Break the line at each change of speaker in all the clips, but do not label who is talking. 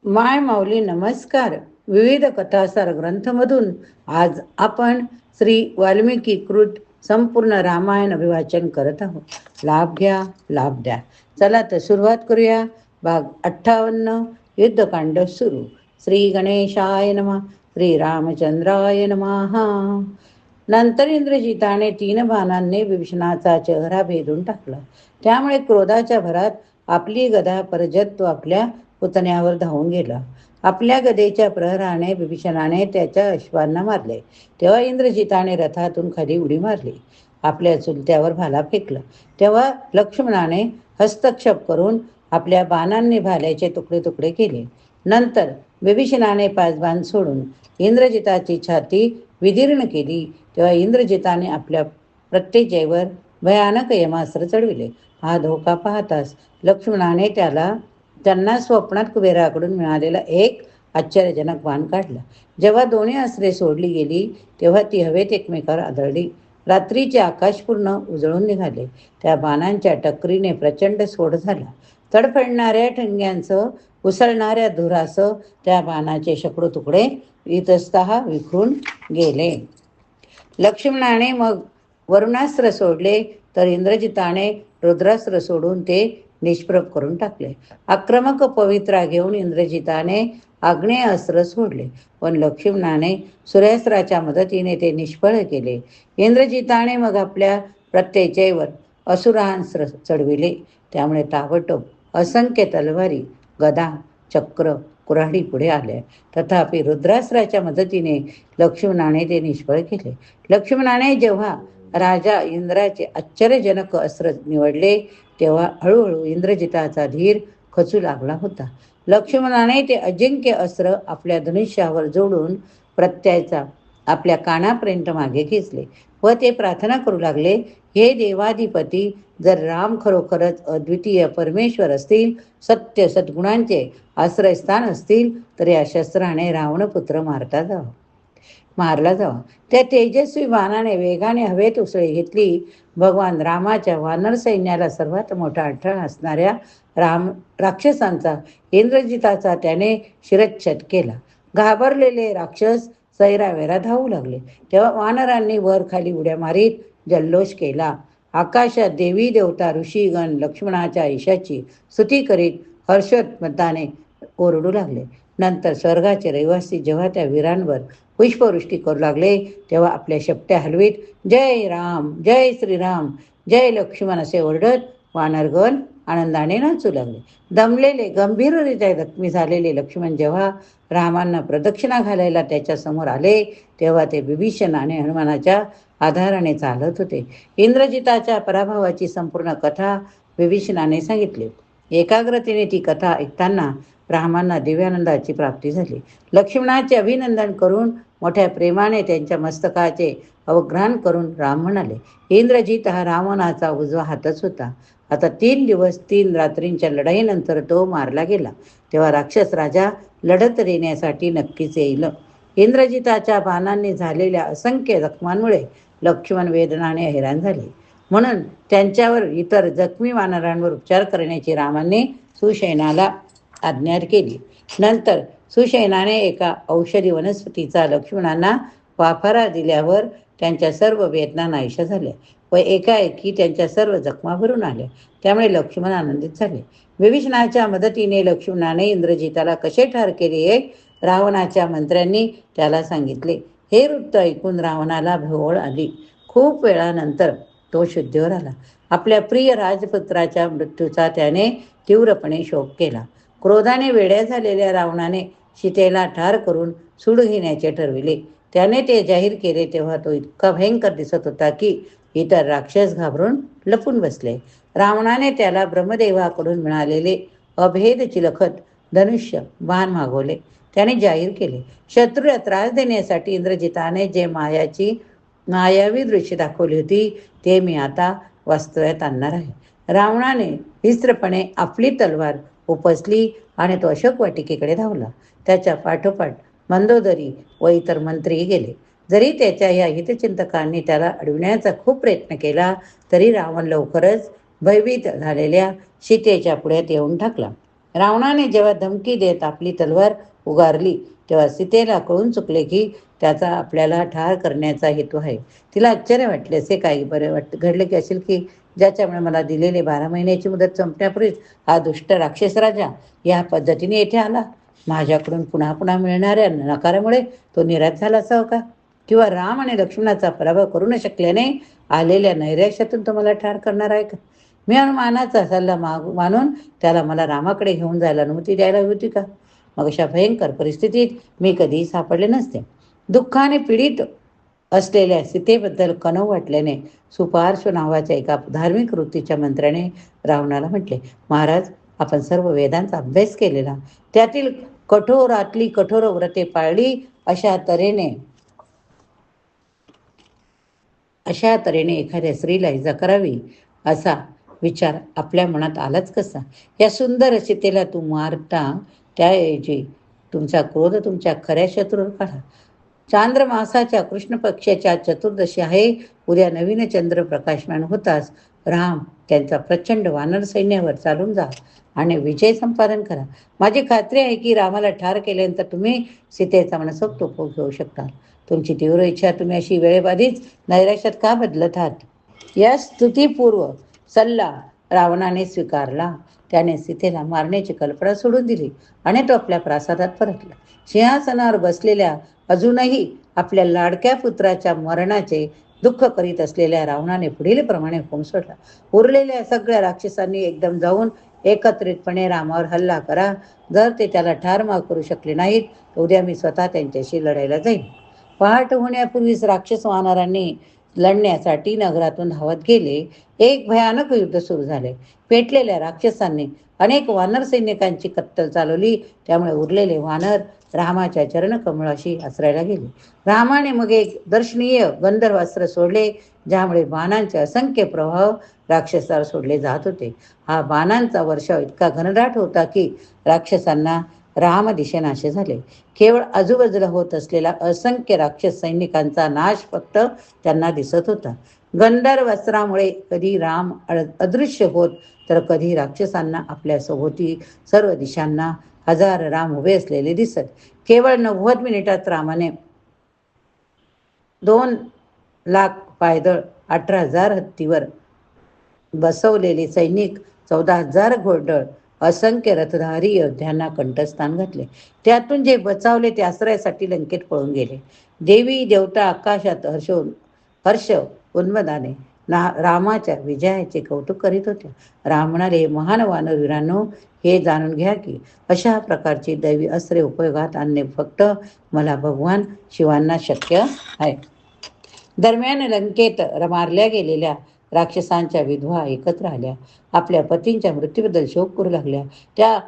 माय माऊली नमस्कार. विविध कथासार ग्रंथमधून आज आपण श्री वाल्मिकी कृत संपूर्ण रामायण अभिवाचन करत आहोत. लाभ घ्या, लाभ द्या. चला तर सुरुवात करूया. भाग 58, युद्धकांड सुरू. श्री गणेशाय नमः. श्री रामचंद्राय नमः. नंतर इंद्रजिताने 3 बाणांनी विभीषणाचा चेहरा भेदून टाकला. त्यामुळे क्रोधाच्या भरात आपली गदा परजत तो आपल्या पुतण्यावर धावून गेला. आपल्या गदेच्या प्रहाराने विभीषणाने त्याच्या अश्वांना मारले. तेव्हा इंद्रजिताने रथातून खाली उडी मारली. आपल्या चुलत्यावर भाला फेकला. तेव्हा लक्ष्मणाने हस्तक्षेप करून आपल्या बाणांनी भाल्याचे तुकडे तुकडे केले. नंतर विभीषणाने 5 बाण सोडून इंद्रजिताची छाती विदीर्ण केली. तेव्हा इंद्रजिताने आपल्या प्रत्येजेवर भयानक यमास्त्र चढविले. हा धोका पाहताच लक्ष्मणाने त्यांना स्वप्नात कुबेराकडून मिळालेला एक आश्चर्यजनक बाण काढला. जेव्हा दोन्ही अस्त्रे सोडली गेली तेव्हा ती हवेत एकमेकावर आदळली. रात्रीचे आकाश पूर्ण उजळून निघाले. त्या बाणांच्या टक्करीने प्रचंड स्फोट झाला. तडफडणाऱ्या ठिणग्यांचं, उसळणाऱ्या धुरासह त्या बाणाचे शेकडो तुकडे इतस्तः विखरून गेले. लक्ष्मणाने मग वरुणास्त्र सोडले तर इंद्रजिताने रुद्रास्त्र सोडून ते निष्प्रभ करून टाकले. आक्रमक पवित्रा घेऊन इंद्रजिताने आग्नेय अस्त्र सोडले, पण लक्ष्मणाने सूर्यास्त्राच्या मदतीने ते निष्फळ केले. इंद्रजिताने मग आपल्या प्रत्येचेवर असुरास्त्र चढविले. त्यामुळे ताबडतोब असंख्य तलवारी, गदा, चक्र, कुऱ्हाडी पुढे आल्या. तथापि रुद्रास्त्राच्या मदतीने लक्ष्मणाने ते निष्फळ केले. लक्ष्मणाने जेव्हा राजा इंद्राचे आश्चर्यजनक अस्त्र निवडले तेव्हा हळूहळू इंद्रजिताचा धीर खचू लागला होता. लक्ष्मणाने ते अजिंक्य अस्त्र आपल्या धनुष्यावर जोडून प्रत्ययाचा आपल्या कानापर्यंत मागे खेचले व ते प्रार्थना करू लागले, हे देवाधिपती, जर राम खरोखरच अद्वितीय परमेश्वर असतील, सत्य सद्गुणांचे आश्रयस्थान असतील, तर या शस्त्राने रावणपुत्र मारला जावा. त्या तेजस्वी बाणाने वेगाने हवेत उसळी घेतली. भगवान रामाच्या वानर सैन्याला सर्वात मोठा अडथळा असणाऱ्या राक्षसांचा, इंद्रजिताचा त्याने शिरच्छेद केला. घाबरलेले राक्षस सैरावैरा धावू लागले. तेव्हा वानरांनी वर खाली उड्या मारीत जल्लोष केला. आकाशात देवी देवता ऋषीगण लक्ष्मणाच्या यशाची स्तुती करीत हर्षोद्मताने ओरडू लागले. नंतर स्वर्गाचे रहिवासी जेव्हा त्या वीरांवर पुष्पवृष्टी करू लागले तेव्हा आपल्या शेपट्या हलवीत जय राम, जय श्रीराम, जय लक्ष्मण असे ओरडत वानरगण आनंदाने नाचू लागले. दमलेले, गंभीररित्या जखमी झालेले लक्ष्मण जेव्हा रामांना प्रदक्षिणा घालायला त्याच्या समोर आले तेव्हा ते विभीषण आणि हनुमानाच्या आधाराने चालत होते. इंद्रजिताच्या पराभवाची संपूर्ण कथा विभीषणाने सांगितली. एकाग्रतेने ती कथा ऐकताना रामांना दिव्यानंदाची प्राप्ती झाली. लक्ष्मणाचे अभिनंदन करून मोठ्या प्रेमाने त्यांच्या मस्तकाचे अवघ्राण करून राम म्हणाले, इंद्रजित हा रावणाचा उजवा हातच होता. आता 3 दिवस 3 रात्रींच्या लढाईनंतर तो मारला गेला. तेव्हा राक्षस राजा लढत देण्यासाठी नक्कीच येईल. इंद्रजिताच्या बाणांनी झालेल्या असंख्य जखमांमुळे लक्ष्मण वेदनाने हैराण झाले. म्हणून त्यांच्यावर इतर जखमी वानरांवर उपचार करण्याची रामांनी सुशेनाला आज्ञा केली. नंतर सुशेनाने एका औषधी वनस्पतीचा लक्ष्मणांना वाफारा दिल्यावर त्यांच्या सर्व वेदना नाहीशा झाल्या व एकाएकी त्यांच्या सर्व जखमा भरून आल्या. त्यामुळे लक्ष्मण आनंदित झाले. विभीषणाच्या मदतीने लक्ष्मणाने इंद्रजिताला कसे ठार केले हे रावणाच्या मंत्र्यांनी त्याला सांगितले. हे वृत्त ऐकून रावणाला भोवळ आली. खूप वेळानंतर तो शुद्धीवर आला. आपल्या प्रिय राजपुत्राच्या मृत्यूचा त्याने तीव्रपणे शोक केला. क्रोधाने वेड्या झालेल्या रावणाने सीतेला ठार करून सूड घेण्याचे ठरविले. त्याने ते जाहीर केले तेव्हा तो इतका भयंकर दिसत होता की इतर राक्षस घाबरून लपून बसले. रावणाने त्याला ब्रह्मदेवाकडून मिळालेले अभेद चिलखत धनुष्य बाण मागवले. त्याने जाहीर केले, शत्रूला त्रास देण्यासाठी इंद्रजिताने जे मायावी दृश्य दाखवली होती ते मी आता वास्तव्यात आणणार आहे. रावणाने विस्त्रपणे आपली तलवार उपसली आणि तो अशोक वाटिकेकडे धावला. त्याच्या पाठोपाठ मंदोदरी व इतर मंत्री गेले. जरी त्याच्या या हितचिंतकांनी त्याला अडविण्याचा खूप प्रयत्न केला तरी रावण लवकरच भयभीत झालेल्या सीतेच्या पुढ्यात येऊन ठाकला. रावणाने जेव्हा धमकी देत आपली तलवार उगारली तेव्हा सीतेला कळून चुकले की त्याचा आपल्याला ठार करण्याचा हेतू आहे. तिला आश्चर्य वाटले. असे काही घडले की असेल की ज्याच्यामुळे मला दिलेले 12 महिन्याची मुदत संपण्यापूर्वीच हा दुष्ट राक्षस राजा या पद्धतीने येथे आला. माझ्याकडून पुन्हा पुन्हा मिळणाऱ्या नकारामुळे तो निराश झाला असावा का? किंवा राम आणि लक्ष्मणाचा पराभव करू न शकल्याने आलेल्या नैराश्यातून तो मला ठार करणार आहे का? मी अनुमानाचा सल्ला मानून त्याला मला रामाकडे घेऊन जायला अनुमती द्यायला होती का? मग अशा भयंकर परिस्थितीत मी कधीही सापडले नसते. दुःखाने पीडित असलेल्या सीतेबद्दल कणव वाटल्याने सुपार्श्व नावाच्या एका धार्मिक वृत्तीच्या मंत्र्याने रावणाला म्हटले, महाराज, आपण सर्व वेदांचा अभ्यास केलेला, त्यातील कठोरातली कठोर व्रते पाळली अशा तऱ्हेने एखाद्या स्त्रीला इजा करावी असा विचार आपल्या मनात आलाच कसा? या सुंदर सीतेला तू मारता त्याऐवजी तुमचा क्रोध तुमच्या खऱ्या शत्रूवर काढा. चांद्रमासाच्या कृष्ण पक्षाच्या चतुर्दशी आहे. उद्या नवीन चंद्र प्रकाशमान होताच राम त्यांचा प्रचंड वानर सैन्यावर चालून जा आणि विजय संपादन करा. माझी खात्री आहे की रामाला ठार केल्यानंतर तुम्ही सीतेचा मनसोक्त उपभोग घेऊ शकता. तुमची तीव्र इच्छा तुम्ही अशी वेळेबाधीच नैराश्यात का बदलत आहात? या स्तुतीपूर्व सल्ला रावणाने स्वीकारला. त्याने सीतेला मारण्याची कल्पना सोडून दिली आणि तो आपल्या प्रासादात परतला. सिंहासनावर बसलेल्या अजूनही आपल्या लाडक्या पुत्राच्या मरणाचे दुःख करीत असलेल्या रावणाने पुढील प्रमाणे हुकूम सोडला. उरलेल्या सगळ्या राक्षसांनी एकदम जाऊन एकत्रितपणे रामावर हल्ला करा. जर ते त्याला ठारमार करू शकले नाहीत तर उद्या मी स्वतः त्यांच्याशी लढायला जाईन. पहाट होण्यापूर्वीच राक्षस वानरांनी लढण्यासाठी नगरातून धावत गेले. एक भयानक युद्ध सुरू झाले. पेटलेल्या राक्षसांनी अनेक वानर सैनिकांची कत्तल चालवली. त्यामुळे उरलेले वानर रामाच्या चरणकमळाशी आसरायला गेले. रामाने मग एक दर्शनीय गंधर्वास्त्र सोडले, ज्यामुळे बाणांचे असंख्य प्रवाह राक्षसावर सोडले जात होते. हा बाणांचा वर्षाव इतका घनदाट होता की राक्षसांना राम दिसेनासे झाले. केवळ आजूबाजूला होत असलेला असंख्य राक्षस सैनिकांचा नाश फक्त त्यांना दिसत होता. गंधर्वास्त्रामुळे कधी राम अदृश्य होत तर कधी राक्षसांना आपल्या सभोवती सर्व दिशांना हजार राम उभे असलेले दिसत. केवळ 90 मिनिटात रामाने 2,00,000 पायदळ, 18,000 हत्तीवर बसवलेले सैनिक, 14,000 घोडदळ, असंख्य रथधारी योद्ध्यांना कंठस्थान घातले. त्यातून जे बचावले ते आश्रयासाठी लंकेत पळून गेले. देवी देवता आकाशात हर्ष उन्मदाने रामाच्या विजयाचे कौतुक करीत होत्या. राम म्हणाले, महान वानरवीरांनो, हे जाणून घ्या की अशा प्रकारची दैवी अस्त्रे उपयोगात आणणे फक्त मला भगवान शिवांना शक्य आहे. दरम्यान लंकेत मारल्या गेलेल्या राक्षसांच्या विधवा एकत्र आल्या. आपल्या पतींच्या मृत्यूबद्दल शोक करू लागल्या. त्या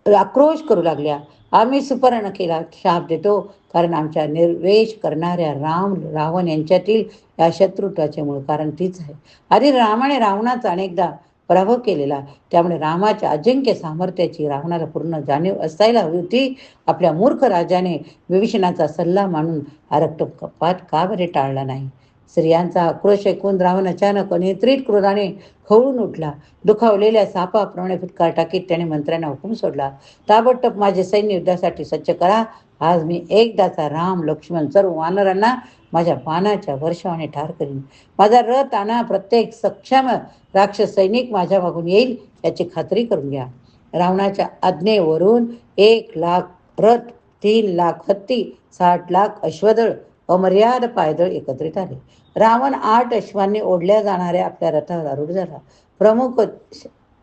आक्रोश करू लागल्या. आम्ही सुपर्णखेला शाप देतो, कारण आमच्या निर्वेश करणाऱ्या रावण यांच्यातील या शत्रुत्वाचे मूळ कारण तीच आहे. आधी रामाने रावणाचा अनेकदा पराभव केलेला, त्यामुळे रामाच्या अजिंक्य सामर्थ्याची रावणाला पूर्ण जाणीव असायला हवी होती. आपल्या मूर्ख राजाने विभीषणाचा सल्ला मानून हा रक्तपात का बरे टाळला नाही? स्त्रियांचा आक्रोश ऐकून रावण अचानक अनियंत्रित क्रोधाने खवळून उठला. दुखावलेल्या सापाप्रमाणे फुटकार टाकीत त्याने मंत्र्यांना हुकूम सोडला, ताबडतोब माझे सैन्य युद्धासाठी सज्ज करा. आज मी एकदाचा राम, लक्ष्मण, सर्व वानरांना माझ्या बाणाच्या वर्षावाने ठार करीन. माझा रथ आणा. प्रत्येक सक्षम राक्षस सैनिक माझ्या मागून येईल याची खात्री करून घ्या. रावणाच्या आज्ञेवरून 1,00,000 रथ, 3,00,000 हत्ती, 60,00,000 अश्वदळ, अमर्याद पायदळ एकत्रित आले. रावण 8 अश्वांनी ओढल्या जाणाऱ्या आपल्या रथावर आरूढ झाला. प्रमुख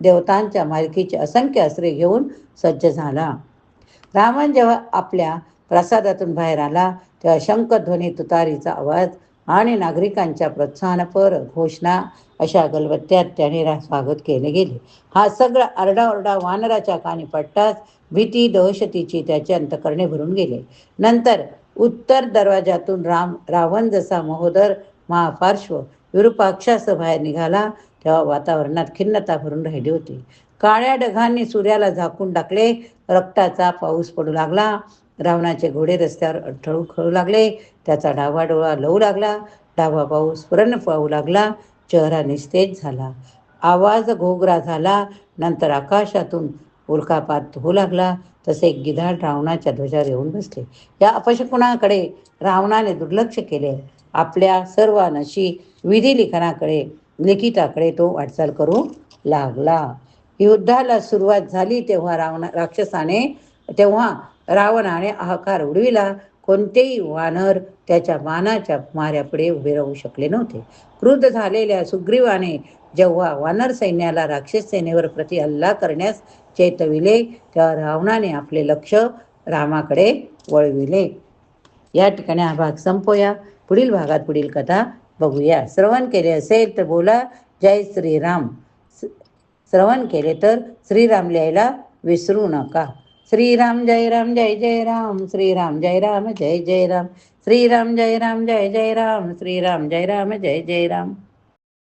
देवतांच्या मालकीचे असंख्य अस्त्रे घेऊन सज्ज झाला. रावण जेव्हा आपल्या प्रासादातून बाहेर आला तेव्हा शंखध्वनी, तुतारीचा आवाज आणि नागरिकांच्या प्रोत्साहनपर घोषणा अशा गलबत्त्यात त्याने स्वागत केले गेले. हा सगळा आरडाओरडा वानराच्या कानी पडताच भीती दहशतीची त्याचे अंतकरणे भरून गेले. नंतर उत्तर दरवाजातून रावण जसा महोदर महापार्श्व विरूपाक्षासह बाहेर निघाला तेव्हा वातावरणात खिन्नता भरून राहिली होती. काळ्या ढगांनी सूर्याला झाकून टाकले. रक्ताचा पाऊस पडू लागला. रावणाचे घोडे रस्त्यावर खळू लागले. त्याचा डावा डोळा लवू लागला. डावा पाऊस पुरण पाहू लागला. चेहरा निस्तेज झाला. आवाज घोगरा झाला. नंतर आकाशातून उल्कापात होऊ लागला. तसे एक गिधाड रावणाच्या ध्वजावर येऊन बसले. या अपशकुनाकडे रावणाने दुर्लक्ष केले. आपल्या सर्व अनशी विधिलिखाणाकडे लिखिताकडे तो वाटचाल करू लागला. युद्धाला सुरुवात झाली तेव्हा रावणाने हाहाकार उडविला. कोणतेही वानर त्याच्या बाणाच्या माऱ्यापुढे उभे राहू शकले नव्हते. क्रुद्ध झालेल्या सुग्रीवाने जेव्हा वानर सैन्याला राक्षस सेनेवर प्रति हल्ला करण्यास चेतविले, तेव्हा रावणाने आपले लक्ष रामाकडे वळविले. या ठिकाणी हा भाग संपवूया. पुढील भागात पुढील कथा बघूया. श्रवण केले असेल तर बोला जय श्रीराम. श्रवण केले तर श्रीराम लिहायला विसरू नका. श्रीराम जय राम जय जय राम. श्रीराम जय राम जय जय राम. श्रीराम जय राम जय जय राम. श्रीराम जय राम जय जय राम.